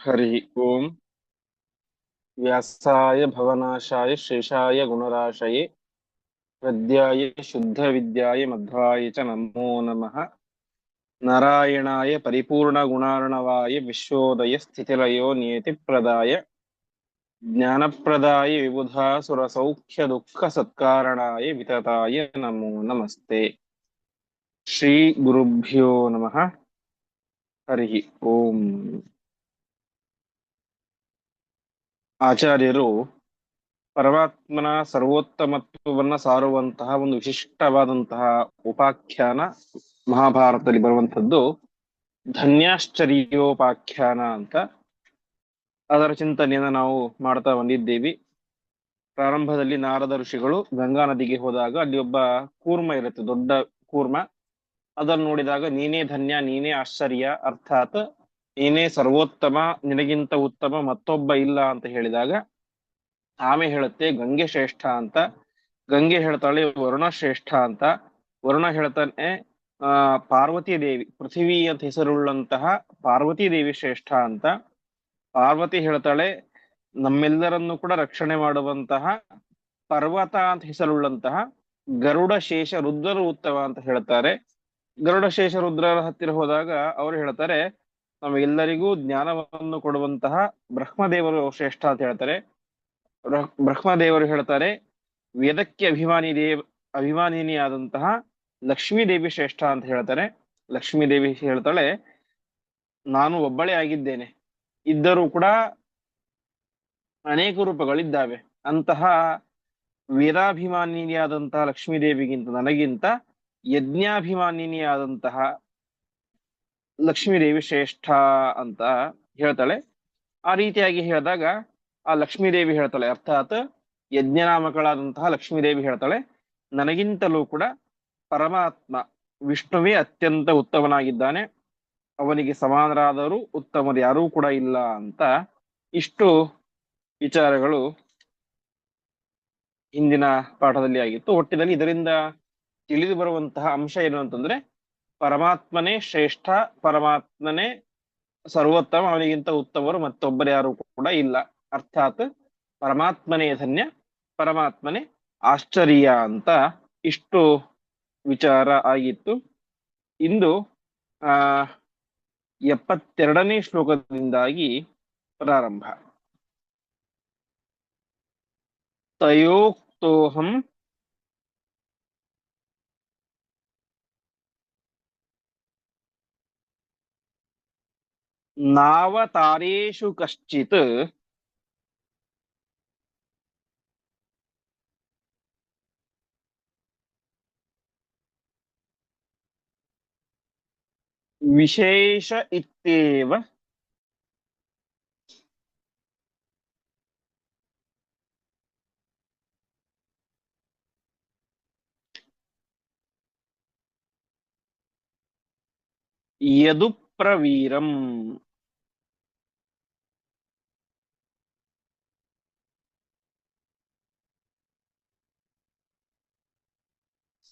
हरि ओम। व्यासाय भवनाशाय शेषाय गुणराशये हृद्याय शुद्धविद्याय मध्वाय च नमो नमः। नारायणाय परिपूर्णगुणार्णवाय विश्वोदय स्थितिलयो नियतिप्रदाय ज्ञानप्रदाय विबुधासुरसौख्यदुःखसत्कारणाय वितताय नमो नमस्ते। श्रीगुरुभ्यो नमः। हरि ओम। ಆಚಾರ್ಯರು ಪರಮಾತ್ಮನ ಸರ್ವೋತ್ತಮತ್ವವನ್ನು ಸಾರುವಂತಹ ಒಂದು ವಿಶಿಷ್ಟವಾದಂತಹ ಉಪಾಖ್ಯಾನ ಮಹಾಭಾರತದಲ್ಲಿ ಬರುವಂತದ್ದು ಧನ್ಯಾಶ್ಚರ್ಯೋಪಾಖ್ಯಾನ ಅಂತ. ಅದರ ಚಿಂತನೆಯನ್ನು ನಾವು ಮಾಡ್ತಾ ಬಂದಿದ್ದೇವೆ. ಪ್ರಾರಂಭದಲ್ಲಿ ನಾರದ ಋಷಿಗಳು ಗಂಗಾ ನದಿಗೆ ಹೋದಾಗ ಅಲ್ಲಿ ಒಬ್ಬ ಕೂರ್ಮ ಇರುತ್ತೆ, ದೊಡ್ಡ ಕೂರ್ಮ. ಅದನ್ನು ನೋಡಿದಾಗ ನೀನೇ ಧನ್ಯ, ನೀನೇ ಆಶ್ಚರ್ಯ, ಅರ್ಥಾತ್ ನೀನೇ ಸರ್ವೋತ್ತಮ, ನಿನಗಿಂತ ಉತ್ತಮ ಮತ್ತೊಬ್ಬ ಇಲ್ಲ ಅಂತ ಹೇಳಿದಾಗ ಆಮೆ ಹೇಳುತ್ತೆ ಗಂಗೆ ಶ್ರೇಷ್ಠ ಅಂತ. ಗಂಗೆ ಹೇಳ್ತಾಳೆ ವರುಣ ಶ್ರೇಷ್ಠ ಅಂತ. ವರುಣ ಹೇಳ್ತಾನೆ ಪಾರ್ವತಿ ದೇವಿ, ಪೃಥ್ವಿ ಅಂತ ಹೆಸರುಳ್ಳಂತಹ ಪಾರ್ವತಿ ದೇವಿ ಶ್ರೇಷ್ಠ ಅಂತ. ಪಾರ್ವತಿ ಹೇಳ್ತಾಳೆ ನಮ್ಮೆಲ್ಲರನ್ನು ಕೂಡ ರಕ್ಷಣೆ ಮಾಡುವಂತಹ ಪರ್ವತ ಅಂತ ಹೆಸರುಳ್ಳಂತಹ ಗರುಡ ಶೇಷ ರುದ್ರರು ಉತ್ತಮ ಅಂತ ಹೇಳ್ತಾರೆ. ಗರುಡ ಶೇಷ ರುದ್ರರ ಹತ್ತಿರ ಹೋದಾಗ ಅವರು ಹೇಳ್ತಾರೆ ನಮಗೆಲ್ಲರಿಗೂ ಜ್ಞಾನವನ್ನು ಕೊಡುವಂತಹ ಬ್ರಹ್ಮದೇವರು ಶ್ರೇಷ್ಠ ಅಂತ ಹೇಳ್ತಾರೆ. ಬ್ರಹ್ಮದೇವರು ಹೇಳ್ತಾರೆ ವೇದಕ್ಕೆ ಅಭಿಮಾನಿನಿಯಾದಂತಹ ಲಕ್ಷ್ಮೀ ದೇವಿ ಶ್ರೇಷ್ಠ ಅಂತ ಹೇಳ್ತಾರೆ. ಲಕ್ಷ್ಮೀ ದೇವಿ ಹೇಳ್ತಾಳೆ ನಾನು ಒಬ್ಬಳೇ ಆಗಿದ್ದೇನೆ, ಇದ್ದರೂ ಕೂಡ ಅನೇಕ ರೂಪಗಳಿದ್ದಾವೆ. ಅಂತಹ ವೇದಾಭಿಮಾನಿನಿಯಾದಂತಹ ಲಕ್ಷ್ಮೀ ದೇವಿಗಿಂತ ನನಗಿಂತ ಯಜ್ಞಾಭಿಮಾನಿನಿಯಾದಂತಹ ಲಕ್ಷ್ಮೀ ದೇವಿ ಶ್ರೇಷ್ಠ ಅಂತ ಹೇಳ್ತಾಳೆ. ಆ ರೀತಿಯಾಗಿ ಹೇಳಿದಾಗ ಆ ಲಕ್ಷ್ಮೀ ದೇವಿ ಹೇಳ್ತಾಳೆ, ಅರ್ಥಾತ್ ಯಜ್ಞನಾಮಕಳಾದಂತಹ ಲಕ್ಷ್ಮೀ ದೇವಿ ಹೇಳ್ತಾಳೆ ನನಗಿಂತಲೂ ಕೂಡ ಪರಮಾತ್ಮ ವಿಷ್ಣುವೇ ಅತ್ಯಂತ ಉತ್ತಮನಾಗಿದ್ದಾನೆ, ಅವನಿಗೆ ಸಮಾನರಾದರೂ ಉತ್ತಮರು ಯಾರೂ ಕೂಡ ಇಲ್ಲ ಅಂತ. ಇಷ್ಟು ವಿಚಾರಗಳು ಹಿಂದಿನ ಪಾಠದಲ್ಲಿ ಆಗಿತ್ತು. ಒಟ್ಟಿನಲ್ಲಿ ಇದರಿಂದ ತಿಳಿದು ಬರುವಂತಹ ಅಂಶ ಏನು ಅಂತಂದ್ರೆ ಪರಮಾತ್ಮನೇ ಶ್ರೇಷ್ಠ, ಪರಮಾತ್ಮನೇ ಸರ್ವೋತ್ತಮ, ಅವನಿಗಿಂತ ಉತ್ತಮರು ಮತ್ತೊಬ್ಬರು ಯಾರು ಕೂಡ ಇಲ್ಲ. ಅರ್ಥಾತ್ ಪರಮಾತ್ಮನೇ ಧನ್ಯ, ಪರಮಾತ್ಮನೇ ಆಶ್ಚರ್ಯ ಅಂತ ಇಷ್ಟು ವಿಚಾರ ಆಗಿತ್ತು. ಇಂದು ಆ 72ನೇ ಶ್ಲೋಕದಿಂದಾಗಿ ಪ್ರಾರಂಭ. ತಯೋಕ್ತೋಹಂ ನಾವತಾರೇಷು ಕಶ್ಚಿತ್ ವಿಶೇಷ ಇತ್ಯೇವ ಯದುಪ್ರವೀರಂ.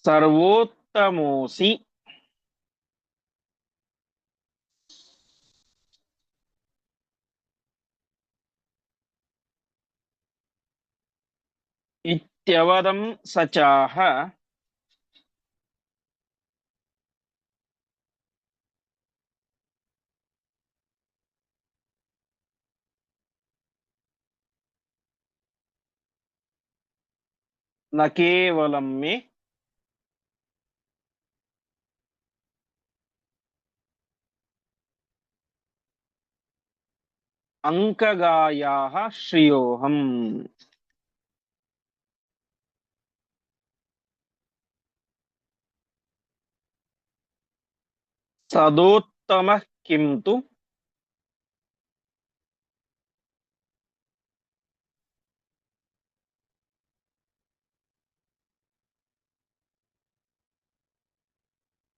ಸರ್ವೋತ್ತಮೋಸಿ ಇತ್ಯವದಂ ಸಚಾಹ ನ ಕೇವಲಂ ಮೇ ಅಂಕಗಾಯಾಃ ಶ್ರಿಯೋಹಂ. ಸದೋತ್ತಮಃ ಕಿಂತು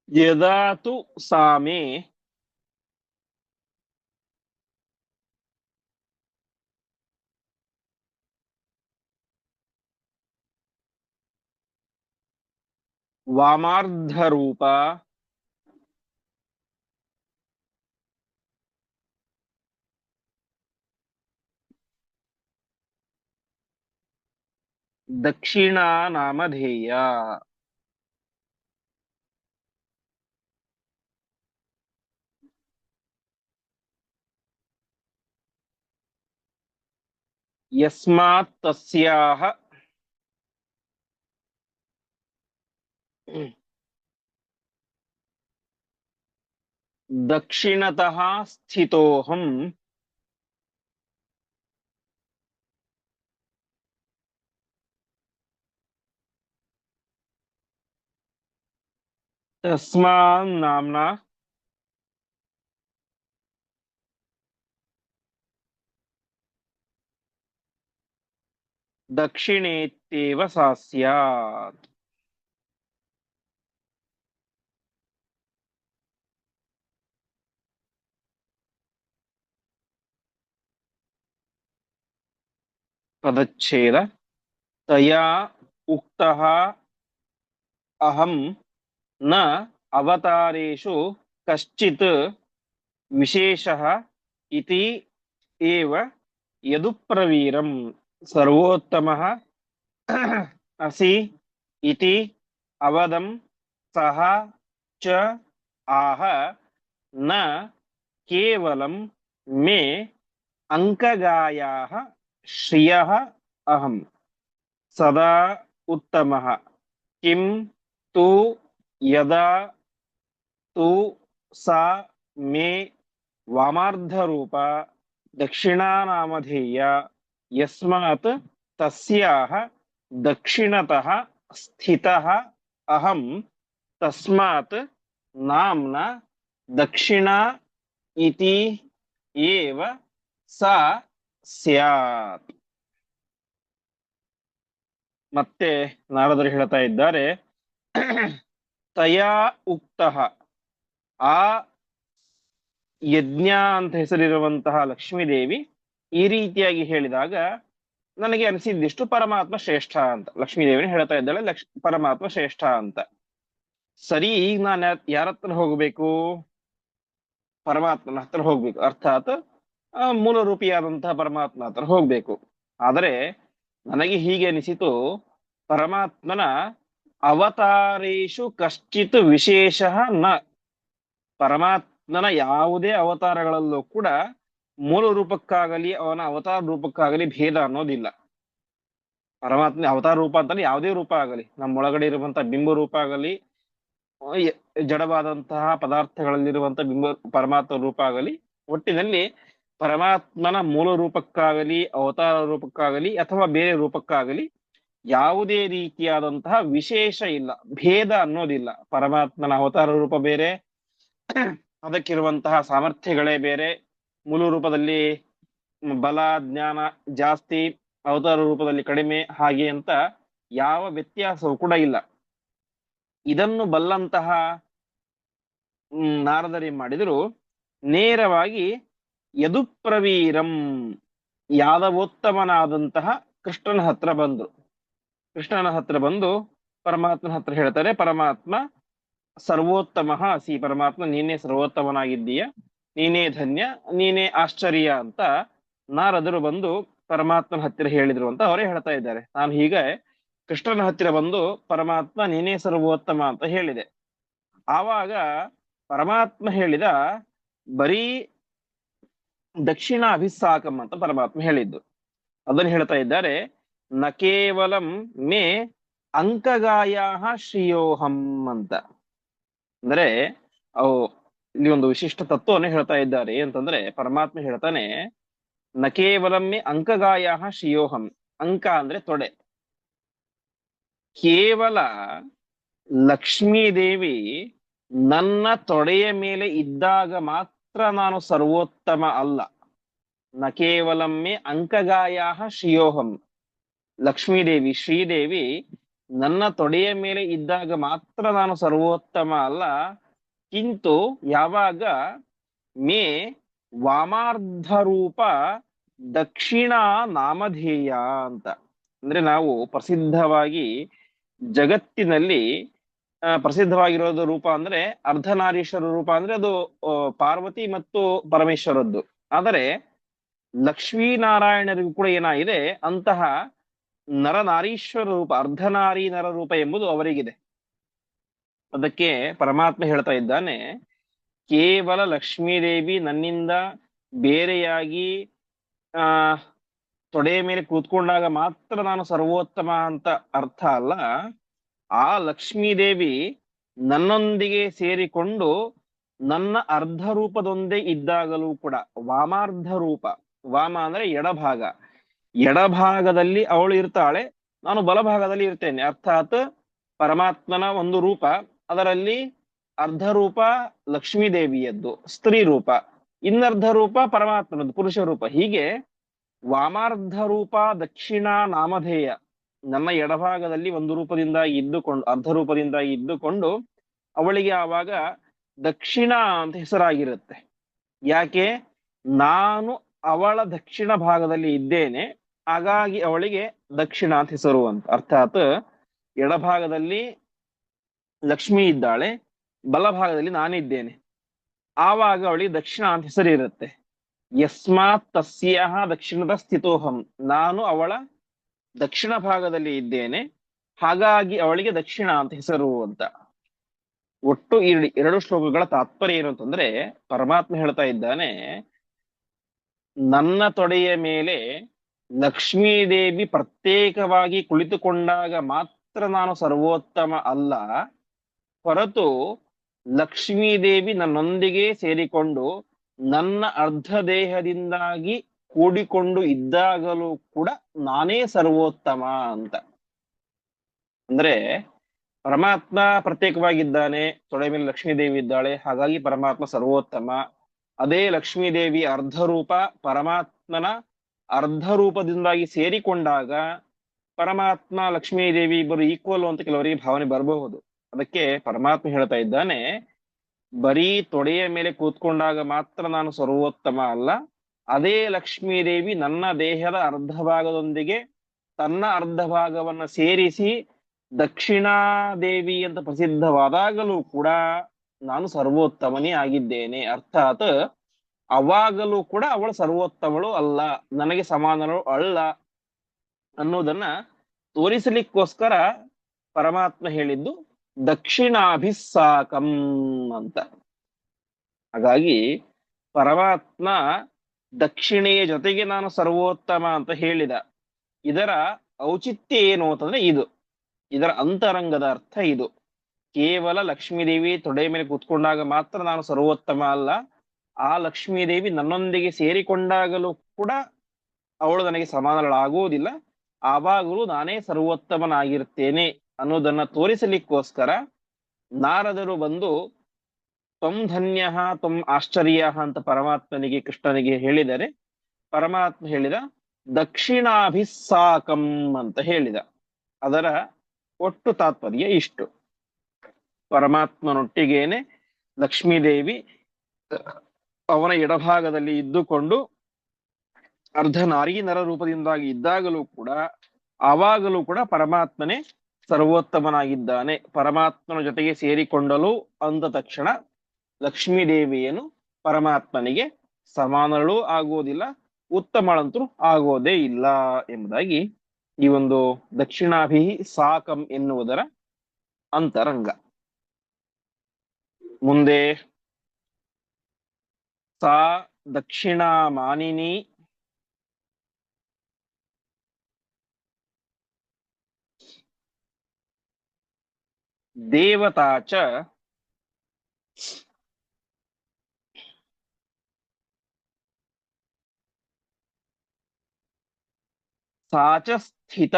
ಯದಾ ತು ಸಾಮೇ ವಾಮಾರ್ಧರೂಪ ದಕ್ಷಿಣಾ ನಾಮಧೇಯ. ಯಸ್ಮಾತ್ ತಸ್ಯಾಹ ದಕ್ಷಿಣತಃ ಸ್ಥಿತೋಹಂ ತಸ್ಮಾನ್ ನಾಮ್ನಾ ದಕ್ಷಿಣೇತ್ಯೇವ ಸಾ ಸ್ಯಾತ್. ಪದಚ್ಛೇದ. ತಯಾ ಉಕ್ತಃ ಅಹಂ ನ ಅವತಾರೇಷು ಕಶ್ಚಿತ್ ವಿಶೇಷಃ ಇತಿ ಏವ ಯದುಪ್ರವೀರಂ ಸರ್ವೋತ್ತಮಃ ಅಸಿ ಇತಿ ಅವದಂ ಸಹ ಚ ಆಹ ನ ಕೇವಲಂ ಮೇ ಅಂಕಗಾಯಾಃ ಶ್ರಿಯಃ ಅಹಂ ಸದಾ ಉತ್ತಮಃ ಕಿಂ ತು ಯದಾ ತು ಸಾ ಮೇ ವಾಮಾರ್ಧರೂಪ ದಕ್ಷಿಣಾನಾಮಧೇಯ ಯಸ್ಮಾತ್ ತಸ್ಯಾಹ ದಕ್ಷಿಣತಃ ಸ್ಥಿತಃ ಅಹಂ ತಸ್ಮಾತ್ ನಾಮ್ನ ದಕ್ಷಿಣಾ ಇತಿ ಏವ ಸಾ ಸ್ಯಾತ್. ಮತ್ತೆ ನಾರದರು ಹೇಳ್ತಾ ಇದ್ದಾರೆ, ತಯಾ ಉಕ್ತಃ, ಆ ಯಜ್ಞ ಅಂತ ಹೆಸರಿರುವಂತಹ ಲಕ್ಷ್ಮೀದೇವಿ ಈ ರೀತಿಯಾಗಿ ಹೇಳಿದಾಗ ನನಗೆ ಅನಿಸಿದ್ದಿಷ್ಟು ಪರಮಾತ್ಮ ಶ್ರೇಷ್ಠ ಅಂತ. ಲಕ್ಷ್ಮೀದೇವಿನ ಹೇಳ್ತಾ ಇದ್ದಾಳೆ ಪರಮಾತ್ಮ ಶ್ರೇಷ್ಠ ಅಂತ. ಸರಿ, ಈಗ ನಾನು ಯಾರ ಹತ್ರ ಹೋಗ್ಬೇಕು? ಪರಮಾತ್ಮನ ಹತ್ರ ಹೋಗ್ಬೇಕು, ಅರ್ಥಾತ್ ಮೂಲ ರೂಪಿಯಾದಂತಹ ಪರಮಾತ್ಮ ಹತ್ರ ಹೋಗ್ಬೇಕು. ಆದರೆ ನನಗೆ ಹೀಗೆ ಅನಿಸಿತು, ಪರಮಾತ್ಮನ ಅವತಾರೇಶು ಕಶ್ಚಿತ್ ವಿಶೇಷ ನ, ಪರಮಾತ್ಮನ ಯಾವುದೇ ಅವತಾರಗಳಲ್ಲೂ ಕೂಡ ಮೂಲ ರೂಪಕ್ಕಾಗಲಿ ಅವನ ಅವತಾರ ರೂಪಕ್ಕಾಗಲಿ ಭೇದ ಅನ್ನೋದಿಲ್ಲ. ಪರಮಾತ್ಮ ಅವತಾರ ರೂಪ ಅಂತಂದ್ರೆ ಯಾವುದೇ ರೂಪ ಆಗಲಿ, ನಮ್ಮೊಳಗಡೆ ಇರುವಂತಹ ಬಿಂಬ ರೂಪ ಆಗಲಿ, ಜಡವಾದಂತಹ ಪದಾರ್ಥಗಳಲ್ಲಿರುವಂತಹ ಬಿಂಬ ಪರಮಾತ್ಮ ರೂಪ ಆಗಲಿ, ಒಟ್ಟಿನಲ್ಲಿ ಪರಮಾತ್ಮನ ಮೂಲ ರೂಪಕ್ಕಾಗಲಿ ಅವತಾರ ರೂಪಕ್ಕಾಗಲಿ ಅಥವಾ ಬೇರೆ ರೂಪಕ್ಕಾಗಲಿ ಯಾವುದೇ ರೀತಿಯಾದಂತಹ ವಿಶೇಷ ಇಲ್ಲ, ಭೇದ ಅನ್ನೋದಿಲ್ಲ. ಪರಮಾತ್ಮನ ಅವತಾರ ರೂಪ ಬೇರೆ, ಅದಕ್ಕಿರುವಂತಹ ಸಾಮರ್ಥ್ಯಗಳೇ ಬೇರೆ. ಮೂಲ ರೂಪದಲ್ಲಿ ಬಲ ಜ್ಞಾನ ಜಾಸ್ತಿ, ಅವತಾರ ರೂಪದಲ್ಲಿ ಕಡಿಮೆ, ಹಾಗೆ ಅಂತ ಯಾವ ವ್ಯತ್ಯಾಸವೂ ಕೂಡ ಇಲ್ಲ. ಇದನ್ನು ಬಲ್ಲಂತಹ ನಾರದರೇನ್ ಮಾಡಿದ್ರು, ನೇರವಾಗಿ ಯದುಪ್ರವೀರಂ, ಯಾದವೋತ್ತಮನಾದಂತಹ ಕೃಷ್ಣನ ಹತ್ರ ಬಂದ್ರು. ಕೃಷ್ಣನ ಹತ್ರ ಬಂದು ಪರಮಾತ್ಮನ ಹತ್ರ ಹೇಳ್ತಾರೆ, ಪರಮಾತ್ಮ ಸರ್ವೋತ್ತಮ ಅಸಿ, ಪರಮಾತ್ಮ ನೀನೇ ಸರ್ವೋತ್ತಮನಾಗಿದ್ದೀಯ, ನೀನೇ ಧನ್ಯ, ನೀನೇ ಆಶ್ಚರ್ಯ ಅಂತ ನಾರದರು ಬಂದು ಪರಮಾತ್ಮನ ಹತ್ತಿರ ಹೇಳಿದ್ರು ಅಂತ ಅವರೇ ಹೇಳ್ತಾ ಇದ್ದಾರೆ. ನಾನು ಹೀಗೆ ಕೃಷ್ಣನ ಹತ್ತಿರ ಬಂದು ಪರಮಾತ್ಮ ನೀನೇ ಸರ್ವೋತ್ತಮ ಅಂತ ಹೇಳಿದೆ. ಆವಾಗ ಪರಮಾತ್ಮ ಹೇಳಿದ, ಬರೀ ದಕ್ಷಿಣ ಅಭಿಸ್ಸಾಕಂ ಅಂತ ಪರಮಾತ್ಮ ಹೇಳಿದ್ದು. ಅದನ್ನು ಹೇಳ್ತಾ ಇದ್ದಾರೆ, ನ ಕೇವಲಂ ಮೇ ಅಂಕಗಾಯ ಶ್ರಿಯೋಹಂ ಅಂತ. ಅಂದ್ರೆ ಅವು ಇಲ್ಲಿ ಒಂದು ವಿಶಿಷ್ಟ ತತ್ವವನ್ನು ಹೇಳ್ತಾ ಇದ್ದಾರೆ. ಅಂತಂದ್ರೆ ಪರಮಾತ್ಮ ಹೇಳ್ತಾನೆ, ನ ಕೇವಲಂ ಮೇ ಅಂಕಗಾಯ ಶ್ರಿಯೋಹಂ. ಅಂಕ ಅಂದ್ರೆ ತೊಡೆ. ಕೇವಲ ಲಕ್ಷ್ಮೀದೇವಿ ನನ್ನ ತೊಡೆಯ ಮೇಲೆ ಇದ್ದಾಗ ಮಾತ್ರ ನಾನು ಸರ್ವೋತ್ತಮ ಅಲ್ಲ. ನ ಕೇವಲಮ್ಮೆ ಅಂಕಗಾಯ ಶ್ರಿಯೋಹಂ. ಲಕ್ಷ್ಮೀದೇವಿ ಶ್ರೀದೇವಿ ನನ್ನ ತೊಡೆಯ ಮೇಲೆ ಇದ್ದಾಗ ಮಾತ್ರ ನಾನು ಸರ್ವೋತ್ತಮ ಅಲ್ಲ, ಕಿಂತು ಯಾವಾಗ ಮೇ ವಾಮಾರ್ಧ ರೂಪ ದಕ್ಷಿಣ ನಾಮಧೇಯ ಅಂತ. ಅಂದ್ರೆ ನಾವು ಪ್ರಸಿದ್ಧವಾಗಿ ಜಗತ್ತಿನಲ್ಲಿ ಪ್ರಸಿದ್ಧವಾಗಿರೋದು ರೂಪ ಅಂದ್ರೆ ಅರ್ಧನಾರೀಶ್ವರ ರೂಪ ಅಂದ್ರೆ ಅದು ಪಾರ್ವತಿ ಮತ್ತು ಪರಮೇಶ್ವರದ್ದು. ಆದರೆ ಲಕ್ಷ್ಮೀನಾರಾಯಣರಿಗೂ ಕೂಡ ಏನಾಗಿದೆ, ಅಂತಹ ನರನಾರೀಶ್ವರ ರೂಪ, ಅರ್ಧನಾರಿ ನರ ರೂಪ ಎಂಬುದು ಅವರಿಗಿದೆ. ಅದಕ್ಕೆ ಪರಮಾತ್ಮ ಹೇಳ್ತಾ ಇದ್ದಾನೆ, ಕೇವಲ ಲಕ್ಷ್ಮೀದೇವಿ ನನ್ನಿಂದ ಬೇರೆಯಾಗಿ ಆ ತೊಡೆಯ ಮೇಲೆ ಕೂತ್ಕೊಂಡಾಗ ಮಾತ್ರ ನಾನು ಸರ್ವೋತ್ತಮ ಅಂತ ಅರ್ಥ ಅಲ್ಲ. ಆ ಲಕ್ಷ್ಮೀದೇವಿ ನನ್ನೊಂದಿಗೆ ಸೇರಿಕೊಂಡು ನನ್ನ ಅರ್ಧ ರೂಪದೊಂದೇ ಇದ್ದಾಗಲೂ ಕೂಡ, ವಾಮಾರ್ಧ ರೂಪ, ವಾಮ ಅಂದ್ರೆ ಎಡಭಾಗ, ಎಡಭಾಗದಲ್ಲಿ ಅವಳು ಇರ್ತಾಳೆ, ನಾನು ಬಲಭಾಗದಲ್ಲಿ ಇರ್ತೇನೆ. ಅರ್ಥಾತ್ ಪರಮಾತ್ಮನ ಒಂದು ರೂಪ, ಅದರಲ್ಲಿ ಅರ್ಧ ರೂಪ ಲಕ್ಷ್ಮೀ ದೇವಿಯದ್ದು ಸ್ತ್ರೀ ರೂಪ, ಇನ್ನರ್ಧ ರೂಪ ಪರಮಾತ್ಮನದ್ದು ಪುರುಷ ರೂಪ. ಹೀಗೆ ವಾಮಾರ್ಧ ರೂಪ ದಕ್ಷಿಣ ನಾಮಧೇಯ, ನನ್ನ ಎಡಭಾಗದಲ್ಲಿ ಒಂದು ರೂಪದಿಂದ ಇದ್ದುಕೊಂಡು, ಅರ್ಧ ರೂಪದಿಂದ ಇದ್ದುಕೊಂಡು ಅವಳಿಗೆ ಆವಾಗ ದಕ್ಷಿಣ ಅಂತ ಹೆಸರಾಗಿರುತ್ತೆ. ಯಾಕೆ? ನಾನು ಅವಳ ದಕ್ಷಿಣ ಭಾಗದಲ್ಲಿ ಇದ್ದೇನೆ, ಹಾಗಾಗಿ ಅವಳಿಗೆ ದಕ್ಷಿಣ ಅಂತ ಹೆಸರು ಅಂತ. ಅರ್ಥಾತ್ ಎಡಭಾಗದಲ್ಲಿ ಲಕ್ಷ್ಮಿ ಇದ್ದಾಳೆ, ಬಲಭಾಗದಲ್ಲಿ ನಾನಿದ್ದೇನೆ, ಆವಾಗ ಅವಳಿಗೆ ದಕ್ಷಿಣ ಅಂತ ಹೆಸರಿರುತ್ತೆ. ಯಸ್ಮಾತ್ ತಸ್ಯಾಹ ದಕ್ಷಿಣದ ಸ್ಥಿತೋಹಂ, ನಾನು ಅವಳ ದಕ್ಷಿಣ ಭಾಗದಲ್ಲಿ ಇದ್ದೇನೆ, ಹಾಗಾಗಿ ಅವಳಿಗೆ ದಕ್ಷಿಣ ಅಂತ ಹೆಸರು ಅಂತ. ಒಟ್ಟು ಈ ಎರಡು ಶ್ಲೋಕಗಳ ತಾತ್ಪರ್ಯ ಏನು ಅಂತಂದ್ರೆ, ಪರಮಾತ್ಮ ಹೇಳ್ತಾ ಇದ್ದಾನೆ, ನನ್ನ ತೊಡೆಯ ಮೇಲೆ ಲಕ್ಷ್ಮೀದೇವಿ ಪ್ರತ್ಯೇಕವಾಗಿ ಕುಳಿತುಕೊಂಡಾಗ ಮಾತ್ರ ನಾನು ಸರ್ವೋತ್ತಮ ಅಲ್ಲ, ಹೊರತು ಲಕ್ಷ್ಮೀದೇವಿ ನನ್ನೊಂದಿಗೆ ಸೇರಿಕೊಂಡು ನನ್ನ ಅರ್ಧ ದೇಹದಿಂದಾಗಿ ಕೂಡಿಕೊಂಡು ಇದ್ದಾಗಲೂ ಕೂಡ ನಾನೇ ಸರ್ವೋತ್ತಮ ಅಂತ. ಅಂದ್ರೆ ಪರಮಾತ್ಮ ಪ್ರತ್ಯೇಕವಾಗಿದ್ದಾನೆ, ತೊಡೆ ಮೇಲೆ ಲಕ್ಷ್ಮೀದೇವಿ ಇದ್ದಾಳೆ, ಹಾಗಾಗಿ ಪರಮಾತ್ಮ ಸರ್ವೋತ್ತಮ. ಅದೇ ಲಕ್ಷ್ಮೀದೇವಿ ಅರ್ಧ ರೂಪ ಪರಮಾತ್ಮನ ಅರ್ಧ ರೂಪದಿಂದಾಗಿ ಸೇರಿಕೊಂಡಾಗ ಪರಮಾತ್ಮ ಲಕ್ಷ್ಮೀದೇವಿ ಇಬ್ಬರು ಈಕ್ವಲ್ ಅಂತ ಕೆಲವರಿಗೆ ಭಾವನೆ ಬರಬಹುದು. ಅದಕ್ಕೆ ಪರಮಾತ್ಮ ಹೇಳ್ತಾ ಇದ್ದಾನೆ, ಬರೀ ತೊಡೆಯ ಮೇಲೆ ಕೂತ್ಕೊಂಡಾಗ ಮಾತ್ರ ನಾನು ಸರ್ವೋತ್ತಮ ಅಲ್ಲ, ಅದೇ ಲಕ್ಷ್ಮೀದೇವಿ ನನ್ನ ದೇಹದ ಅರ್ಧ ಭಾಗದೊಂದಿಗೆ ತನ್ನ ಅರ್ಧ ಭಾಗವನ್ನ ಸೇರಿಸಿ ದಕ್ಷಿಣಾದೇವಿ ಅಂತ ಪ್ರಸಿದ್ಧವಾದಾಗಲೂ ಕೂಡ ನಾನು ಸರ್ವೋತ್ತಮನೇ ಆಗಿದ್ದೇನೆ. ಅರ್ಥಾತ್ ಅವಾಗಲೂ ಕೂಡ ಅವಳು ಸರ್ವೋತ್ತಮಳು ಅಲ್ಲ, ನನಗೆ ಸಮಾನಳು ಅಲ್ಲ ಅನ್ನೋದನ್ನ ತೋರಿಸಲಿಕ್ಕೋಸ್ಕರ ಪರಮಾತ್ಮ ಹೇಳಿದ್ದು ದಕ್ಷಿಣಾಭಿಸ್ಸಾಕಂ ಅಂತ. ಹಾಗಾಗಿ ಪರಮಾತ್ಮ ದಕ್ಷಿಣೆಯ ಜೊತೆಗೆ ನಾನು ಸರ್ವೋತ್ತಮ ಅಂತ ಹೇಳಿದ. ಇದರ ಔಚಿತ್ಯ ಏನು ಅಂತಂದ್ರೆ ಇದು, ಇದರ ಅಂತರಂಗದ ಅರ್ಥ ಇದು. ಕೇವಲ ಲಕ್ಷ್ಮೀದೇವಿ ತೊಡೆ ಮೇಲೆ ಕೂತ್ಕೊಂಡಾಗ ಮಾತ್ರ ನಾನು ಸರ್ವೋತ್ತಮ ಅಲ್ಲ, ಆ ಲಕ್ಷ್ಮೀದೇವಿ ನನ್ನೊಂದಿಗೆ ಸೇರಿಕೊಂಡಾಗಲೂ ಕೂಡ ಅವಳು ನನಗೆ ಸಮಾನಳಾಗುವುದಿಲ್ಲ, ಆವಾಗಲೂ ನಾನೇ ಸರ್ವೋತ್ತಮನಾಗಿರ್ತೇನೆ ಅನ್ನೋದನ್ನ ತೋರಿಸಲಿಕ್ಕೋಸ್ಕರ ನಾರದರು ಬಂದು ತ್ವಂ ಧನ್ಯ ತ್ವಂ ಆಶ್ಚರ್ಯ ಅಂತ ಪರಮಾತ್ಮನಿಗೆ ಕೃಷ್ಣನಿಗೆ ಹೇಳಿದರೆ, ಪರಮಾತ್ಮ ಹೇಳಿದ ದಕ್ಷಿಣಾಭಿಸ್ಸಾಕಂ ಅಂತ ಹೇಳಿದ. ಅದರ ಒಟ್ಟು ತಾತ್ಪರ್ಯ ಇಷ್ಟು. ಪರಮಾತ್ಮನೊಟ್ಟಿಗೇನೆ ಲಕ್ಷ್ಮೀದೇವಿ ಅವನ ಎಡಭಾಗದಲ್ಲಿ ಇದ್ದುಕೊಂಡು ಅರ್ಧ ನಾರಿ ನರ ರೂಪದಿಂದಾಗಿ ಇದ್ದಾಗಲೂ ಕೂಡ, ಆವಾಗಲೂ ಕೂಡ ಪರಮಾತ್ಮನೇ ಸರ್ವೋತ್ತಮನಾಗಿದ್ದಾನೆ. ಪರಮಾತ್ಮನ ಜೊತೆಗೆ ಸೇರಿಕೊಂಡಲು ಅಂದ ತಕ್ಷಣ ಲಕ್ಷ್ಮೀದೇವಿಯೇನು ಪರಮಾತ್ಮನಿಗೆ ಸಮಾನಳು ಆಗುವುದಿಲ್ಲ, ಉತ್ತಮಳಂತೂ ಆಗೋದೇ ಇಲ್ಲ ಎಂಬುದಾಗಿ ಈ ಒಂದು ದಕ್ಷಿಣಾಭಿ ಸಾಕಂ ಎನ್ನುವುದರ ಅಂತರಂಗ. ಮುಂದೆ ಸಾ ದಕ್ಷಿಣಾ ಮಾನಿನಿ ದೇವತಾ ಚ ಸಾ ಚ ಸ್ಥಿತ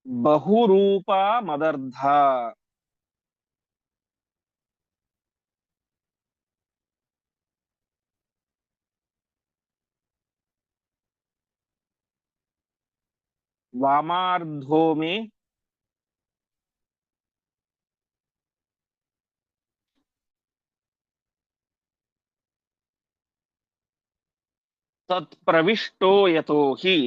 ಬಹುರೂಪ ಮದರ್ಧ. ವಾಮಾರ್ಧೋ ಮೇ ತತ್ ಪ್ರವಿಷ್ಟೋ ಯತೋ ಹಿ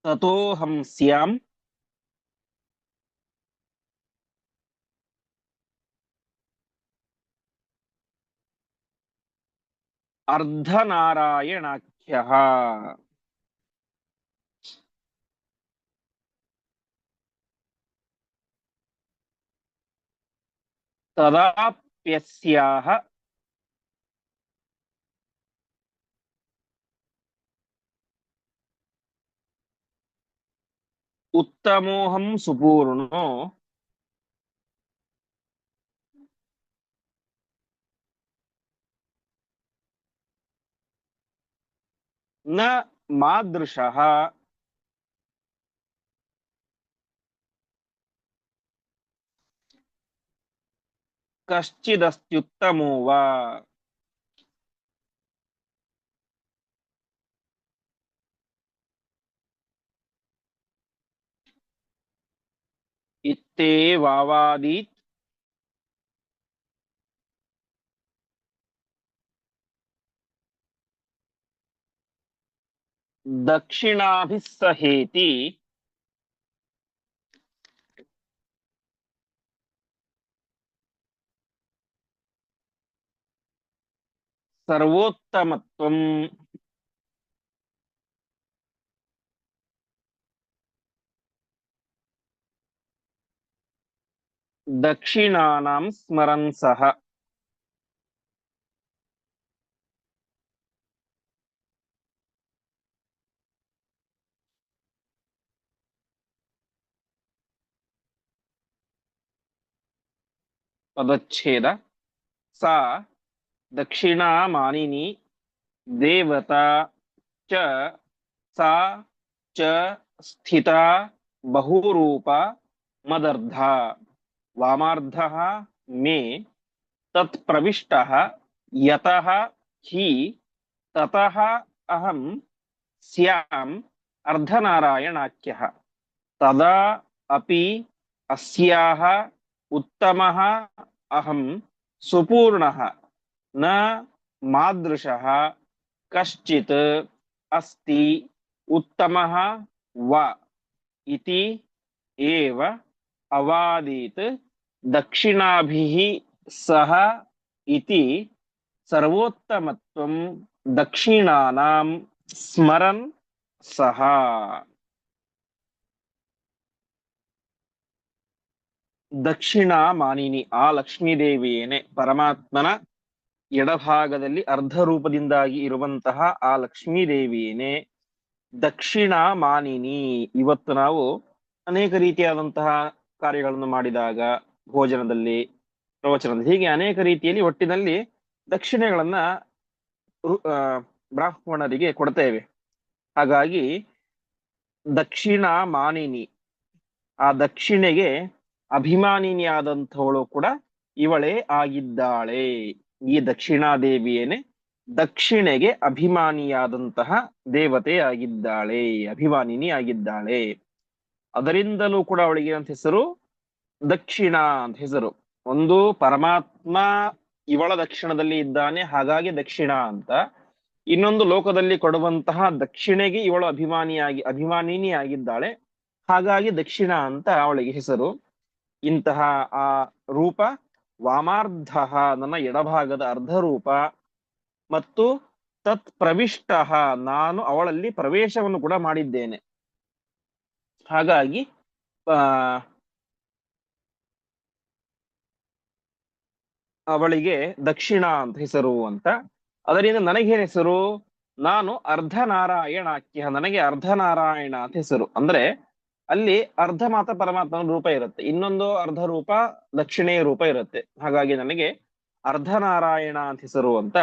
ತಥೋಹಂ ಸ್ಯಾಂ ಅರ್ಧನಾರಾಯಣಾಖ್ಯಃ. ತದಾಪ್ಯಸ್ಯಾಹ ಉತ್ತಮೋಹಂ ಸುಪೂರ್ಣೋ ನ ಮಾದೃಶಃ ಕಶ್ಚಿದಸ್ತ್ಯುತ್ತಮೋ ವಾ. ಇತ್ತೇವಾವಾದೀತ್ ದಕ್ಷಿಣಾಭಿಸ್ಸಹೇತಿ ಸರ್ವೋತ್ತಮತ್ವಂ ದಕ್ಷಿಣಾನಾಂ ಸ್ಮರನ್ ಸಹ. ಪದಚ್ಛೇದ. ಸಾ ದಕ್ಷಿಣಾ ಮಾನಿನಿ ದೇವತಾ ಚ ಸಾ ಚ ಸ್ಥಿತಾ ಬಹುರೂಪ ಮದರ್ಧ ವಾಮಾರ್ಧಃ ಮೇ ತತ್ ಪ್ರವಿಷ್ಟಃ ಯತಃ ಹಿ ತತಃ ಅಹಂ ಸ್ಯಾಂ ಅರ್ಧನಾರಾಯಣಾಖ್ಯಃ. ತದಾ ಅಪಿ ಅಸ್ಯಾಹ ಉತ್ತಮಃ ಅಹಂ ಸುಪೂರ್ಣಃ ನ ಮಾದೃಶಃ ಕಶ್ಚಿತ್ ಅಸ್ತಿ ಉತ್ತಮಃ ವ ಇತಿ ಏವ ಅವಾದೀತ್ ದಕ್ಷಿಣಾಭಿಃ ಸಹ ಇತಿ ಸರ್ವೋತ್ತಮತ್ವಂ ದಕ್ಷಿಣಾನಾಂ ಸ್ಮರನ್ ಸಹ. ದಕ್ಷಿಣ ಮಾನಿನಿ ಆ ಲಕ್ಷ್ಮೀದೇವಿಯೇನೆ ಪರಮಾತ್ಮನ ಎಡಭಾಗದಲ್ಲಿ ಅರ್ಧ ರೂಪದಿಂದಾಗಿ ಇರುವಂತಹ ಆ ಲಕ್ಷ್ಮೀದೇವಿಯೇನೆ ದಕ್ಷಿಣ ಮಾನಿನಿ. ಇವತ್ತು ನಾವು ಅನೇಕ ರೀತಿಯಾದಂತಹ ಕಾರ್ಯಗಳನ್ನು ಮಾಡಿದಾಗ ಭೋಜನದಲ್ಲಿ, ಪ್ರವಚನದಲ್ಲಿ, ಹೀಗೆ ಅನೇಕ ರೀತಿಯಲ್ಲಿ ಒಟ್ಟಿನಲ್ಲಿ ದಕ್ಷಿಣೆಗಳನ್ನ ಬ್ರಾಹ್ಮಣರಿಗೆ ಕೊಡ್ತೇವೆ. ಹಾಗಾಗಿ ದಕ್ಷಿಣ ಮಾನಿನಿ, ಆ ದಕ್ಷಿಣೆಗೆ ಅಭಿಮಾನಿನಿಯಾದಂಥವಳು ಕೂಡ ಇವಳೇ ಆಗಿದ್ದಾಳೆ. ಈ ದಕ್ಷಿಣಾದೇವಿಯೇನೆ ದಕ್ಷಿಣೆಗೆ ಅಭಿಮಾನಿಯಾದಂತಹ ದೇವತೆ ಆಗಿದ್ದಾಳೆ, ಅಭಿಮಾನಿನಿ ಆಗಿದ್ದಾಳೆ. ಅದರಿಂದಲೂ ಕೂಡ ಅವಳಿಗೆ ಅಂತ ಹೆಸರು ದಕ್ಷಿಣ ಅಂತ ಹೆಸರು. ಒಂದು ಪರಮಾತ್ಮ ಇವಳ ದಕ್ಷಿಣದಲ್ಲಿ ಇದ್ದಾನೆ, ಹಾಗಾಗಿ ದಕ್ಷಿಣ ಅಂತ. ಇನ್ನೊಂದು ಲೋಕದಲ್ಲಿ ಕೊಡುವಂತಹ ದಕ್ಷಿಣೆಗೆ ಇವಳು ಅಭಿಮಾನಿನಿ ಆಗಿದ್ದಾಳೆ, ಹಾಗಾಗಿ ದಕ್ಷಿಣ ಅಂತ ಅವಳಿಗೆ ಹೆಸರು. ಇಂತಹ ಆ ರೂಪ ವಾಮಾರ್ಧ, ನನ್ನ ಎಡಭಾಗದ ಅರ್ಧ ರೂಪ, ಮತ್ತು ತತ್ ಪ್ರವಿಷ್ಟ, ನಾನು ಅವಳಲ್ಲಿ ಪ್ರವೇಶವನ್ನು ಕೂಡ ಮಾಡಿದ್ದೇನೆ. ಹಾಗಾಗಿ ಅವಳಿಗೆ ದಕ್ಷಿಣ ಅಂತ ಹೆಸರು ಅಂತ. ಅದರಿಂದ ನನಗೇನು ಹೆಸರು? ನಾನು ಅರ್ಧನಾರಾಯಣಾಖ್ಯ, ನನಗೆ ಅರ್ಧನಾರಾಯಣ ಅಂತ ಹೆಸರು. ಅಂದ್ರೆ ಅಲ್ಲಿ ಅರ್ಧ ಮಾತ್ರ ಪರಮಾತ್ಮನ ರೂಪ ಇರುತ್ತೆ, ಇನ್ನೊಂದು ಅರ್ಧ ರೂಪ ದಕ್ಷಿಣೆಯ ರೂಪ ಇರುತ್ತೆ. ಹಾಗಾಗಿ ನನಗೆ ಅರ್ಧನಾರಾಯಣ ಅಂತ ಹೆಸರು ಅಂತ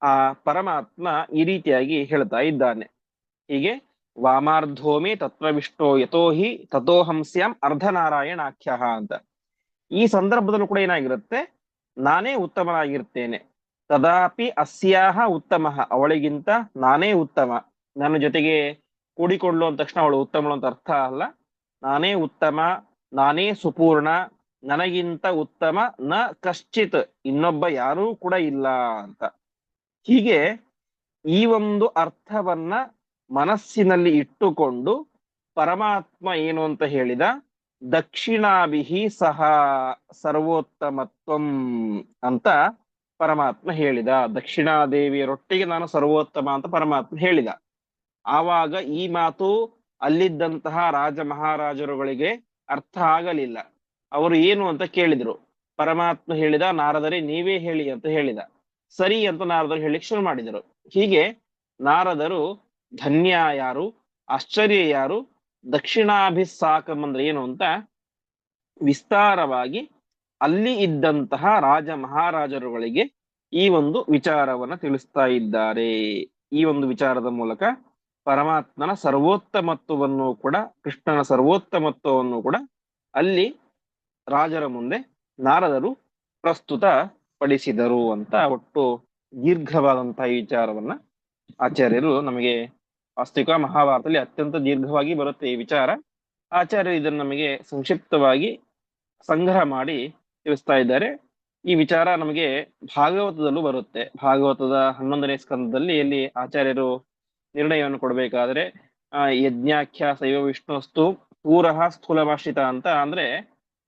ಆ ಪರಮಾತ್ಮ ಈ ರೀತಿಯಾಗಿ ಹೇಳ್ತಾ ಇದ್ದಾನೆ. ಹೀಗೆ ವಾಮಾರ್ಧೋಮಿ ತತ್ವವಿಷ್ಟೋ ಯತೋಹಿ ತಥೋಹಂಸ್ಯಾಂ ಅರ್ಧನಾರಾಯಣಾಖ್ಯ ಅಂತ. ಈ ಸಂದರ್ಭದಲ್ಲೂ ಕೂಡ ಏನಾಗಿರುತ್ತೆ? ನಾನೇ ಉತ್ತಮನಾಗಿರ್ತೇನೆ. ತದಾಪಿ ಅಸ್ಯಾಹ ಉತ್ತಮ, ಅವಳಿಗಿಂತ ನಾನೇ ಉತ್ತಮ. ನನ್ನ ಜೊತೆಗೆ ಕೂಡಿಕೊಳ್ಳು ಅಂದ ತಕ್ಷಣ ಅವಳು ಉತ್ತಮಳು ಅಂತ ಅರ್ಥ ಅಲ್ಲ. ನಾನೇ ಉತ್ತಮ, ನಾನೇ ಸುಪೂರ್ಣ, ನನಗಿಂತ ಉತ್ತಮ ನ ಕಶ್ಚಿತ್, ಇನ್ನೊಬ್ಬ ಯಾರೂ ಕೂಡ ಇಲ್ಲ ಅಂತ. ಹೀಗೆ ಈ ಒಂದು ಅರ್ಥವನ್ನ ಮನಸ್ಸಿನಲ್ಲಿ ಇಟ್ಟುಕೊಂಡು ಪರಮಾತ್ಮ ಏನು ಅಂತ ಹೇಳಿದ, ದಕ್ಷಿಣಾಭಿಹಿ ಸಹ ಸರ್ವೋತ್ತಮತ್ವಂ ಅಂತ ಪರಮಾತ್ಮ ಹೇಳಿದ. ದಕ್ಷಿಣಾದೇವಿಯರೊಟ್ಟಿಗೆ ನಾನು ಸರ್ವೋತ್ತಮ ಅಂತ ಪರಮಾತ್ಮ ಹೇಳಿದ. ಆವಾಗ ಈ ಮಾತು ಅಲ್ಲಿದ್ದಂತಹ ರಾಜ ಮಹಾರಾಜರುಗಳಿಗೆ ಅರ್ಥ ಆಗಲಿಲ್ಲ. ಅವರು ಏನು ಅಂತ ಕೇಳಿದ್ರು. ಪರಮಾತ್ಮ ಹೇಳಿದ, ನಾರದರೆ ನೀವೇ ಹೇಳಿ ಅಂತ ಹೇಳಿದ. ಸರಿ ಅಂತ ನಾರದರು ಹೇಳಿಕ್ ಶುರು ಮಾಡಿದರು. ಹೀಗೆ ನಾರದರು ಧನ್ಯ ಯಾರು, ಆಶ್ಚರ್ಯ ಯಾರು, ದಕ್ಷಿಣಾಭಿಸ್ಸಾಕಂ ಅಂದ್ರೆ ಏನು ಅಂತ ವಿಸ್ತಾರವಾಗಿ ಅಲ್ಲಿ ಇದ್ದಂತಹ ರಾಜ ಮಹಾರಾಜರುಗಳಿಗೆ ಈ ಒಂದು ವಿಚಾರವನ್ನ ತಿಳಿಸ್ತಾ ಇದ್ದಾರೆ. ಈ ಒಂದು ವಿಚಾರದ ಮೂಲಕ ಪರಮಾತ್ಮನ ಸರ್ವೋತ್ತಮತ್ವವನ್ನು ಕೂಡ, ಕೃಷ್ಣನ ಸರ್ವೋತ್ತಮತ್ವವನ್ನು ಕೂಡ ಅಲ್ಲಿ ರಾಜರ ಮುಂದೆ ನಾರದರು ಪ್ರಸ್ತುತ ಪಡಿಸಿದರು ಅಂತ ಒಟ್ಟು ದೀರ್ಘವಾದಂತಹ ಈ ವಿಚಾರವನ್ನ ಆಚಾರ್ಯರು ನಮಗೆ, ವಾಸ್ತವಿಕ ಮಹಾಭಾರತದಲ್ಲಿ ಅತ್ಯಂತ ದೀರ್ಘವಾಗಿ ಬರುತ್ತೆ ಈ ವಿಚಾರ. ಆಚಾರ್ಯರು ಇದನ್ನು ನಮಗೆ ಸಂಕ್ಷಿಪ್ತವಾಗಿ ಸಂಗ್ರಹ ಮಾಡಿ ತಿಳಿಸ್ತಾ ಇದ್ದಾರೆ. ಈ ವಿಚಾರ ನಮಗೆ ಭಾಗವತದಲ್ಲೂ ಬರುತ್ತೆ. ಭಾಗವತದ 11ನೇ ಸ್ಕಂದದಲ್ಲಿ ಎಲ್ಲಿ ಆಚಾರ್ಯರು ನಿರ್ಣಯವನ್ನು ಕೊಡಬೇಕಾದ್ರೆ ಯಜ್ಞಾಖ್ಯ ಶೈವ ವಿಷ್ಣುಸ್ತು ಪೂರಃ ಸ್ಥೂಲಭಾಷಿತ ಅಂತ, ಅಂದ್ರೆ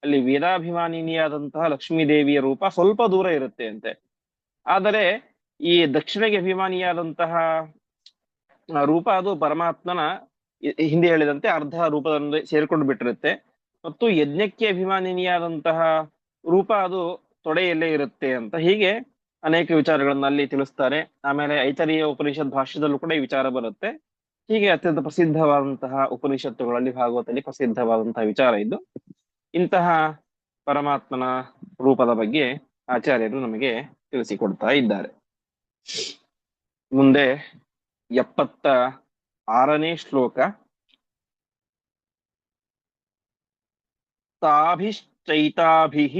ಅಲ್ಲಿ ವೇದಾಭಿಮಾನಿನಿಯಾದಂತಹ ಲಕ್ಷ್ಮೀ ದೇವಿಯ ರೂಪ ಸ್ವಲ್ಪ ದೂರ ಇರುತ್ತೆ ಅಂತೆ. ಆದರೆ ಈ ದಕ್ಷಿಣಗೆ ಅಭಿಮಾನಿಯಾದಂತಹ ರೂಪ ಅದು ಪರಮಾತ್ಮನ ಹಿಂದೆ ಹೇಳಿದಂತೆ ಅರ್ಧ ರೂಪದಲ್ಲಿ ಸೇರ್ಕೊಂಡು ಬಿಟ್ಟಿರುತ್ತೆ. ಮತ್ತು ಯಜ್ಞಕ್ಕೆ ಅಭಿಮಾನಿನಿಯಾದಂತಹ ರೂಪ ಅದು ತೊಡೆಯಲ್ಲೇ ಇರುತ್ತೆ ಅಂತ. ಹೀಗೆ ಅನೇಕ ವಿಚಾರಗಳನ್ನ ಅಲ್ಲಿ ತಿಳಿಸ್ತಾರೆ. ಆಮೇಲೆ ಐತರೇಯ ಉಪನಿಷತ್ ಭಾಷ್ಯದಲ್ಲೂ ಕೂಡ ಈ ವಿಚಾರ ಬರುತ್ತೆ. ಹೀಗೆ ಅತ್ಯಂತ ಪ್ರಸಿದ್ಧವಾದಂತಹ ಉಪನಿಷತ್ತುಗಳಲ್ಲಿ, ಭಾಗವತದಲ್ಲಿ ಪ್ರಸಿದ್ಧವಾದಂತಹ ವಿಚಾರ ಇದು. ಇಂತಹ ಪರಮಾತ್ಮನ ರೂಪದ ಬಗ್ಗೆ ಆಚಾರ್ಯರು ನಮಗೆ ತಿಳಿಸಿಕೊಡ್ತಾ ಇದ್ದಾರೆ. ಮುಂದೆ 76ನೇ ಶ್ಲೋಕ. ತಾಭಿಶ್ಚೈತಾಭಿಃ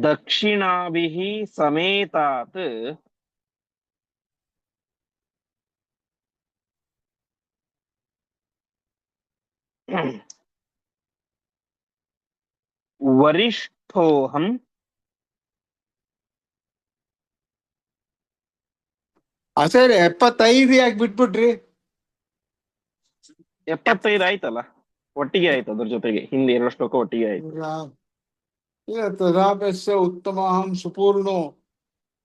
ದಕ್ಷಿಣಾಭಿಃ ಸಮೇತಾತ್ ವರಿಷ್ಠೋಹಂ ಆಚಾರ್ಯ 75 ಯಾಕೆ ಬಿಟ್ಬಿಟ್ರಿ? 75 ಆಯ್ತಲ್ಲ, ಒಟ್ಟಿಗೆ ಆಯ್ತು. ಅದ್ರ ಜೊತೆಗೆ ಹಿಂದೆ 2 ಶ್ಲೋಕ ಒಟ್ಟಿಗೆ ಆಯ್ತು. ತದಾಪ್ಯಸ್ಯ ಉತ್ತಮಃ ಸುಪೂರ್ಣೋ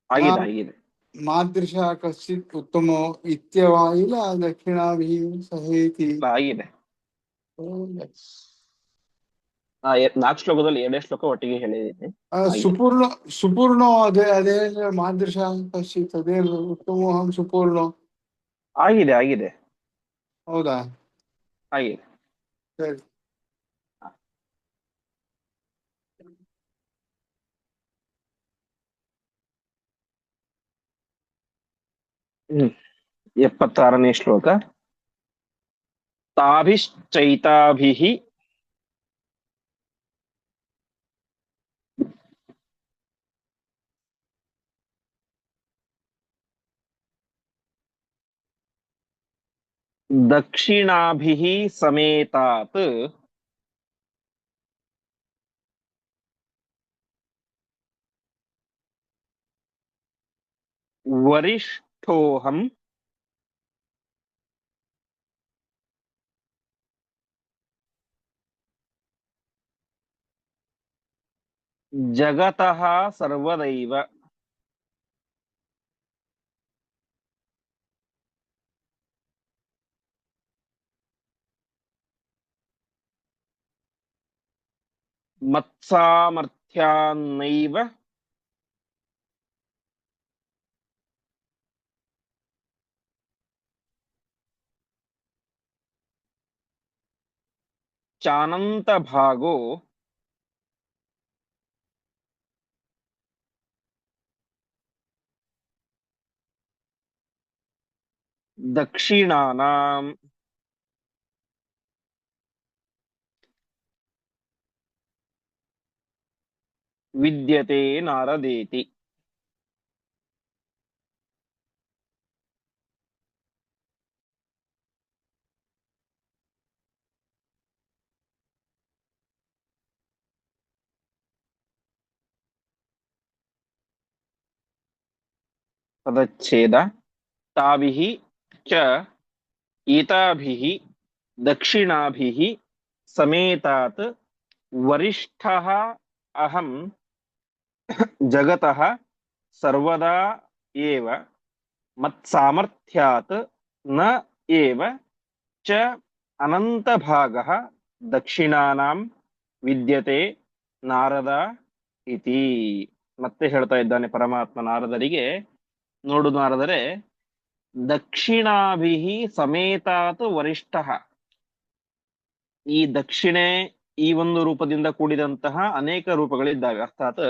ಆಗಿದೆ ಆಗಿದೆ. ಮಾದೃಶ ಕಶ್ಚಿತ್ ಉತ್ತಮೋ ಇತ್ಯವ ಇಲ್ಲ ದಕ್ಷಿಣಾಭಿಃ ಸಹೇತಿ. ಆಗಿದೆ. 4 ಶ್ಲೋಕದಲ್ಲಿ 2 ಶ್ಲೋಕ ಒಟ್ಟಿಗೆ ಹೇಳಿದ್ದೀನಿ. ಸುಪೂರ್ಣೋ ಅದೇ ಮಾದೃಶ ಕಶ್ಚಿತ್ ಅದೇ ಉತ್ತಮೋಹಂ ಸುಪೂರ್ಣೋ ಆಗಿದೆ ಆಗಿದೆ. ಹೌದಾ? ಆಗಿದೆ. ಸರಿ. ಹ್ಮ್ 76ನೇ ಶ್ಲೋಕ. ತಾಭಿಶ್ಚೈತಾಭಿಃ ದಕ್ಷಿಣಾಭಿಃ ಸಮೇತಾತ್ ವರಿಷ್ಠೋಹಂ ಜಗತಃ ಸರ್ವದೈವ. ಮತ್ಸಾಮರ್ಥ್ಯಾನ್ನೈವ ಚಾನಂತ ಭಾಗೋ ದಕ್ಷಿಣಾನಾಂ ವಿದ್ಯತೆ ನಾರದೇತಿ. ಪದಚ್ಛೇದ ತಾಭಿಃ ಚ ಏತಾಭಿಃ ದಕ್ಷಿಣಾಭಿಃ ಸಮೇತಾತ್ ವರಿಷ್ಠಃ ಅಹಂ ಜಗತಃ ಸರ್ವದಾ ಏವ ಮತ್ಸಾಮರ್ಥ್ಯಾತ್ ನ ಏವ ಚ ಅನಂತಭಾಗಃ ದಕ್ಷಿಣಾನಾಂ ವಿದ್ಯತೆ ನಾರದ ಇತಿ. ಮತ್ತೆ ಹೇಳ್ತಾ ಇದ್ದಾನೆ ಪರಮಾತ್ಮ ನಾರದರಿಗೆ, ನೋಡು ನಾರದರೆ, ದಕ್ಷಿಣಾಭಿಃ ಸಮೇತಾತ್ ವರಿಷ್ಠಃ, ಈ ದಕ್ಷಿಣೆ ಈ ಒಂದು ರೂಪದಿಂದ ಕೂಡಿದಂತಹ ಅನೇಕ ರೂಪಗಳಿದ್ದಾವೆ. ಅರ್ಥಾತ್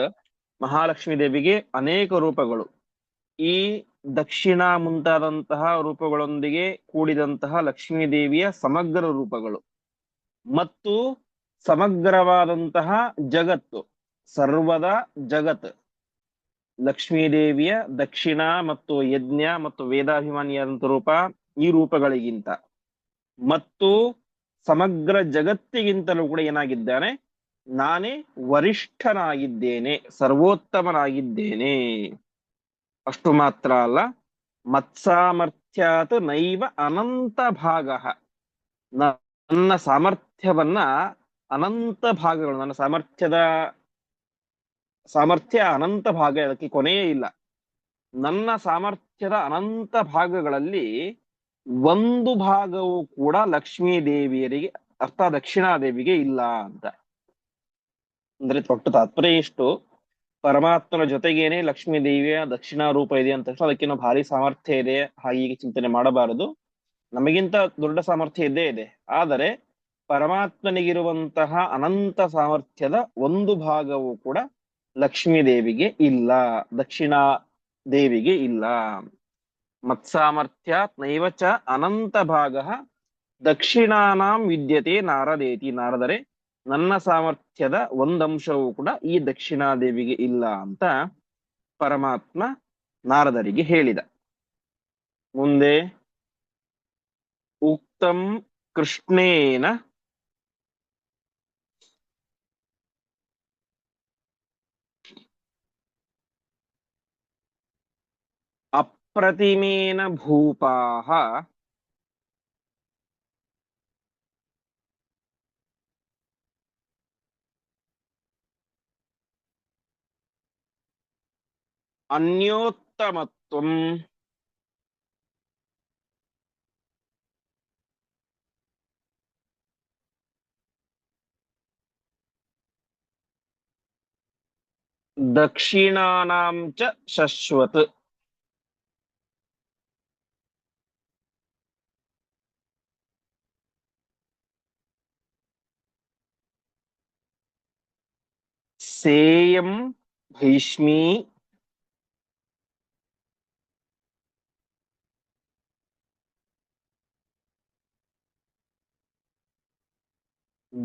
ಮಹಾಲಕ್ಷ್ಮೀ ದೇವಿಗೆ ಅನೇಕ ರೂಪಗಳು. ಈ ದಕ್ಷಿಣ ಮುಂತಾದಂತಹ ರೂಪಗಳೊಂದಿಗೆ ಕೂಡಿದಂತಹ ಲಕ್ಷ್ಮೀ ದೇವಿಯ ಸಮಗ್ರ ರೂಪಗಳು ಮತ್ತು ಸಮಗ್ರವಾದಂತಹ ಜಗತ್ತು, ಸರ್ವದ ಜಗತ್, ಲಕ್ಷ್ಮೀ ದೇವಿಯ ದಕ್ಷಿಣ ಮತ್ತು ಯಜ್ಞ ಮತ್ತು ವೇದಾಭಿಮಾನಿಯಾದಂಥ ರೂಪ ಈ ರೂಪಗಳಿಗಿಂತ ಮತ್ತು ಸಮಗ್ರ ಜಗತ್ತಿಗಿಂತಲೂ ಕೂಡ ಏನಾಗಿದ್ದಾನೆ, ನಾನೇ ವರಿಷ್ಠನಾಗಿದ್ದೇನೆ, ಸರ್ವೋತ್ತಮನಾಗಿದ್ದೇನೆ. ಅಷ್ಟು ಮಾತ್ರ ಅಲ್ಲ, ಮತ್ಸಾಮರ್ಥ್ಯಾತ್ ನೈವ ಅನಂತ ಭಾಗ, ನನ್ನ ಸಾಮರ್ಥ್ಯವನ್ನ ಅನಂತ ಭಾಗಗಳು, ನನ್ನ ಸಾಮರ್ಥ್ಯ ಅನಂತ ಭಾಗ, ಅದಕ್ಕೆ ಕೊನೆಯೇ ಇಲ್ಲ. ನನ್ನ ಸಾಮರ್ಥ್ಯದ ಅನಂತ ಭಾಗಗಳಲ್ಲಿ ಒಂದು ಭಾಗವು ಕೂಡ ಲಕ್ಷ್ಮೀ ದೇವಿಯರಿಗೆ ಅರ್ಥ ದಕ್ಷಿಣಾದೇವಿಗೆ ಇಲ್ಲ ಅಂತ. ಅಂದ್ರೆ ತೊಟ್ಟು ತಾತ್ಪರ್ಯ ಇಷ್ಟು, ಪರಮಾತ್ಮನ ಜೊತೆಗೇನೆ ಲಕ್ಷ್ಮೀ ದೇವಿಯ ದಕ್ಷಿಣ ರೂಪ ಇದೆ ಅಂತ ತಕ್ಷಣ ಅದಕ್ಕೇನೋ ಭಾರಿ ಸಾಮರ್ಥ್ಯ ಇದೆ ಹಾಗೆ ಚಿಂತನೆ ಮಾಡಬಾರದು. ನಮಗಿಂತ ದೊಡ್ಡ ಸಾಮರ್ಥ್ಯ ಇದ್ದೇ ಇದೆ, ಆದರೆ ಪರಮಾತ್ಮನಿಗಿರುವಂತಹ ಅನಂತ ಸಾಮರ್ಥ್ಯದ ಒಂದು ಭಾಗವು ಕೂಡ ಲಕ್ಷ್ಮೀ ದೇವಿಗೆ ಇಲ್ಲ, ದಕ್ಷಿಣಾ ದೇವಿಗೆ ಇಲ್ಲ. ಮತ್ಸಾಮರ್ಥ್ಯಾತ್ ನೈವ ಚ ಅನಂತ ಭಾಗ ದಕ್ಷಿಣಾನಾಂ ವಿದ್ಯತೆ ನಾರದೇತಿ. ನಾರದರೆ, ನನ್ನ ಸಾಮರ್ಥ್ಯದ ಒಂದಂಶವೂ ಕೂಡ ಈ ದಕ್ಷಿಣಾದೇವಿಗೆ ಇಲ್ಲ ಅಂತ ಪರಮಾತ್ಮ ನಾರದರಿಗೆ ಹೇಳಿದ. ಮುಂದೆ ಉಕ್ತಂ ಕೃಷ್ಣೇನ ಅಪ್ರತಿಮೇನ ಭೂಪಾಃ ಅನ್ಯೋತ್ತಮತ್ವಂ ದಕ್ಷಿಣಾನಾಂ ಚ ಶಶ್ವತ್. ಸೇಯಂ ಭೈಷ್ಮೀ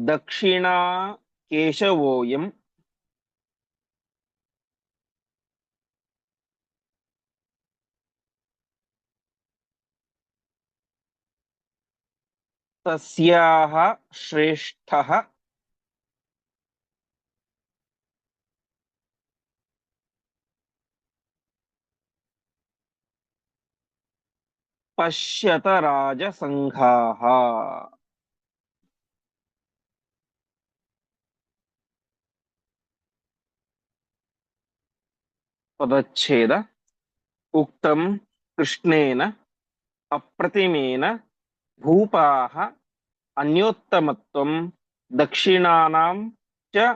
ದಕ್ಷಿಣಾ ಕೇಶವೋಯಂ ತಸ್ಯಾಹ ಶ್ರೇಷ್ಠಃ ಪಶ್ಯತ ರಾಜಸಂಘಾಃ. ಪದಚ್ಛೇದ ಉಕ್ತಂ ಕೃಷ್ಣೇನ ಅಪ್ರತಿಮೇನ ಭೂಪಾಃ ಅನ್ಯೋತ್ತಮತ್ವಂ ದಕ್ಷಿಣಾನಾಂ ಚ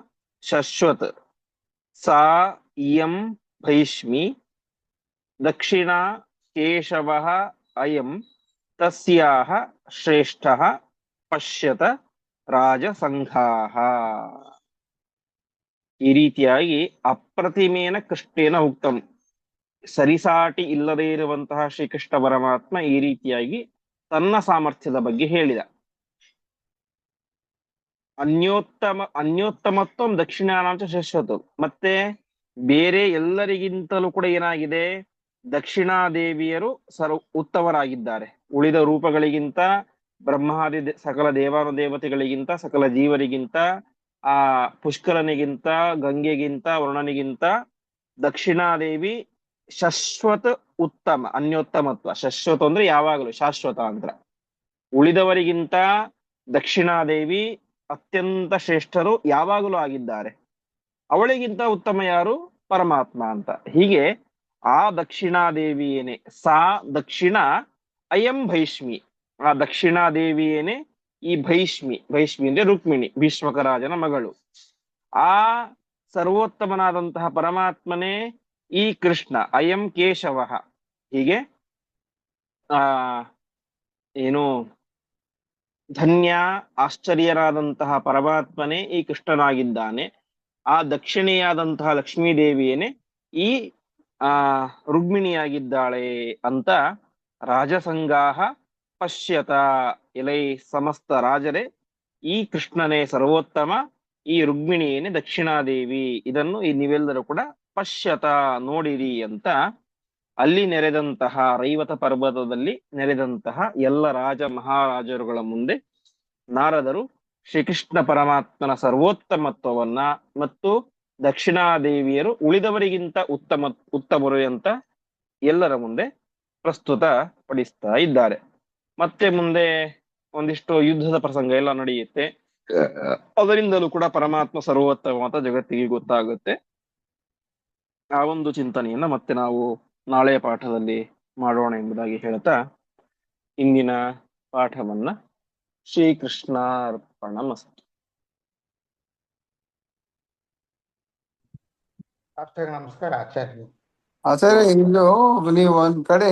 ಶಶ್ವತ್. ಸಾ ಇಯಂ ಭೈಷ್ಮಿ ದಕ್ಷಿಣಾ ಕೇಶವಃ ಅಯಂ ತಸ್ಯಾಹ ಶ್ರೇಷ್ಠಃ ಪಶ್ಯತ ರಾಜಸಂಘಾಃ. ಈ ರೀತಿಯಾಗಿ ಅಪ್ರತಿಮೇನ ಕೃಷ್ಣೇನ ಉಕ್ತಂ, ಸರಿಸಾಟಿ ಇಲ್ಲದೇ ಇರುವಂತಹ ಶ್ರೀಕೃಷ್ಣ ಪರಮಾತ್ಮ ಈ ರೀತಿಯಾಗಿ ತನ್ನ ಸಾಮರ್ಥ್ಯದ ಬಗ್ಗೆ ಹೇಳಿದ. ಅನ್ಯೋತ್ತಮತ್ವಂ ದಕ್ಷಿಣಾನಾಂಚ ಶಶ್ವತು, ಮತ್ತೆ ಬೇರೆ ಎಲ್ಲರಿಗಿಂತಲೂ ಕೂಡ ಏನಾಗಿದೆ, ದಕ್ಷಿಣಾದೇವಿಯರು ಉತ್ತಮರಾಗಿದ್ದಾರೆ. ಉಳಿದ ರೂಪಗಳಿಗಿಂತ, ಬ್ರಹ್ಮಾದಿ ಸಕಲ ದೇವಾನುದೇವತೆಗಳಿಗಿಂತ, ಸಕಲ ಜೀವರಿಗಿಂತ, ಆ ಪುಷ್ಕರನಿಗಿಂತ, ಗಂಗೆಗಿಂತ, ವರುಣನಿಗಿಂತ ದಕ್ಷಿಣಾದೇವಿ ಶಾಶ್ವತ ಉತ್ತಮ ಅನ್ಯೋತ್ತಮತ್ವ. ಶಾಶ್ವತ ಅಂದ್ರೆ ಯಾವಾಗಲೂ ಶಾಶ್ವತ ಅಂತ. ಉಳಿದವರಿಗಿಂತ ದಕ್ಷಿಣಾದೇವಿ ಅತ್ಯಂತ ಶ್ರೇಷ್ಠರು ಯಾವಾಗಲೂ ಆಗಿದ್ದಾರೆ. ಅವಳಿಗಿಂತ ಉತ್ತಮ ಯಾರು? ಪರಮಾತ್ಮ ಅಂತ. ಹೀಗೆ ಆ ದಕ್ಷಿಣಾದೇವಿಯೇನೆ ಸಾ ದಕ್ಷಿಣ ಅಯಂ ಭೈಷ್ಮಿ. ಆ ದಕ್ಷಿಣಾದೇವಿಯೇನೆ ಈ ಭೈಷ್ಮಿ. ಭೈಷ್ಮಿ ಅಂದ್ರೆ ರುಕ್ಮಿಣಿ, ಭೀಷ್ಮಕ ರಾಜನ ಮಗಳು. ಆ ಸರ್ವೋತ್ತಮನಾದಂತಹ ಪರಮಾತ್ಮನೇ ಈ ಕೃಷ್ಣ. ಅಯಂ ಕೇಶವ. ಹೀಗೆ ಆ ಏನು ಧನ್ಯ ಆಶ್ಚರ್ಯರಾದಂತಹ ಪರಮಾತ್ಮನೇ ಈ ಕೃಷ್ಣನಾಗಿದ್ದಾನೆ. ಆ ದಕ್ಷಿಣೆಯಾದಂತಹ ಲಕ್ಷ್ಮೀದೇವಿಯೇನೆ ಈ ರುಕ್ಮಿಣಿಯಾಗಿದ್ದಾಳೆ ಅಂತ ರಾಜಸಂಗಾಹ ಪಶ್ಯತ. ಎಲೈ ಸಮಸ್ತ ರಾಜರೇ, ಈ ಕೃಷ್ಣನೇ ಸರ್ವೋತ್ತಮ, ಈ ರುಕ್ಮಿಣಿಯೇನೆ ದಕ್ಷಿಣಾದೇವಿ. ಇದನ್ನು ಈ ನೀವೆಲ್ಲರೂ ಕೂಡ ಪಶ್ಯತ ನೋಡಿರಿ ಅಂತ ಅಲ್ಲಿ ನೆರೆದಂತಹ ರೈವತ ಪರ್ವತದಲ್ಲಿ ನೆರೆದಂತಹ ಎಲ್ಲ ರಾಜ ಮಹಾರಾಜರುಗಳ ಮುಂದೆ ನಾರದರು ಶ್ರೀಕೃಷ್ಣ ಪರಮಾತ್ಮನ ಸರ್ವೋತ್ತಮತ್ವವನ್ನ ಮತ್ತು ದಕ್ಷಿಣಾದೇವಿಯರು ಉಳಿದವರಿಗಿಂತ ಉತ್ತಮರು ಅಂತ ಎಲ್ಲರ ಮುಂದೆ ಪ್ರಸ್ತುತ ಪಡಿಸ್ತಾ ಇದ್ದಾರೆ. ಮತ್ತೆ ಮುಂದೆ ಒಂದಿಷ್ಟು ಯುದ್ಧದ ಪ್ರಸಂಗ ಎಲ್ಲ ನಡೆಯುತ್ತೆ. ಅದರಿಂದಲೂ ಕೂಡ ಪರಮಾತ್ಮ ಸರ್ವೋತ್ತಮ ಅಂತ ಜಗತ್ತಿಗೆ ಗೊತ್ತಾಗುತ್ತೆ. ಆ ಒಂದು ಚಿಂತನೆಯನ್ನ ಮತ್ತೆ ನಾವು ನಾಳೆಯ ಪಾಠದಲ್ಲಿ ಮಾಡೋಣ ಎಂಬುದಾಗಿ ಹೇಳ್ತಾ ಇಂದಿನ ಪಾಠವನ್ನ ಶ್ರೀಕೃಷ್ಣಾರ್ಪಣಮಸ್ತು. ನಮಸ್ಕಾರ ಆಚಾರ್ಯ. ಆಚಾರ್ಯ, ಇದು ನೀವು ಒಂದ್ ಕಡೆ